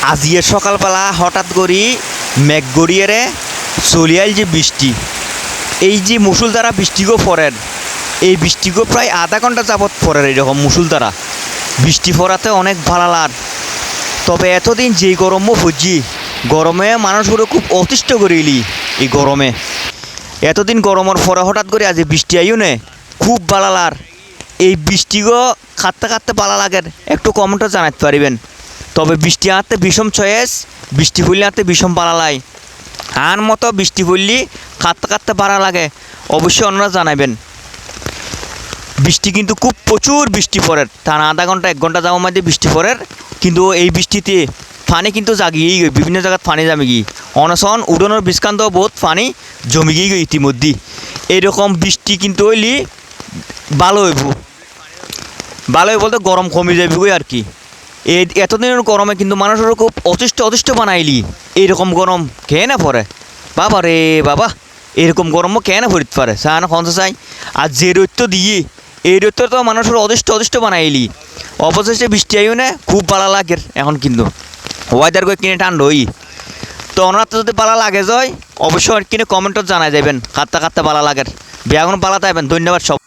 আজিয়ে সকালবেলা হঠাৎ করি মেঘ গড়িয়ে চলিয়াল যে বৃষ্টি, এই যে মুসুলধারা বৃষ্টিগো পড়েন, এই বৃষ্টিগো প্রায় আধা ঘন্টা যাবৎ পড়েন। এইরকম মুসুলধারা বৃষ্টি পড়াতে অনেক ভালো লাগ। তবে এতদিন যেই গরমও ভুজি, গরমে মানুষগুলো খুব অতিষ্ঠ করিলি। এই গরমে এতদিন গরমের পরে হঠাৎ করে আজ বৃষ্টি আইও নে, খুব ভালো লাগ। এই বৃষ্টিগো খাটতে খাটতে ভালো লাগে, একটু কমেন্টও জানাতে পারিবেন। তবে বৃষ্টি আনতে বিষম চয়েস, বৃষ্টি পড়লে আনতে বিষম ভালো লাগে। আন মতো বৃষ্টি পড়লে কাঁদতে কাঁদতে ভালো লাগে, অবশ্যই অন্যরা জানাবেন। বৃষ্টি কিন্তু খুব প্রচুর বৃষ্টি পড়ে, টানা আধা ঘন্টা 1 ঘন্টা যাওয়ার মধ্যে বৃষ্টি পড়ে। কিন্তু এই বৃষ্টিতে পানি কিন্তু জাগিয়েই গই, বিভিন্ন জায়গায় পানি জমে গিয়ে অনশন উডনের বিষকান্ত বহুত পানি জমে গিয়ে গই ইতিমধ্যে। এইরকম বৃষ্টি কিন্তু হইলে ভালো হইব, ভালো হইব বলতে গরম কমে যাবে গই আর কি। এই এতদিনের গরমে কিন্তু মানুষের খুব অতিষ্ঠ বানাইলি। এইরকম গরম কে না পড়ে বাবা রে বাবা, এরকম গরমও কে না পড়তে পারে চায় না খঞ্চ চাই। আর যে রৈত্য দিয়ে এই রৈত্য তো মানুষের অতিষ্ঠ বানাইলি। অবশেষে বৃষ্টি আইও না, খুব ভালো লাগে এখন কিন্তু ওয়েদার করে কিনে ঠান্ডা হই। তো ওনার তো যদি ভালো লাগে যায়, অবশ্যই কিনে কমেন্টত জানাই যাবেন কাঁদতে কাঁদতে ভালো লাগে। বিয়াগুন পালা থাকবেন। ধন্যবাদ সব।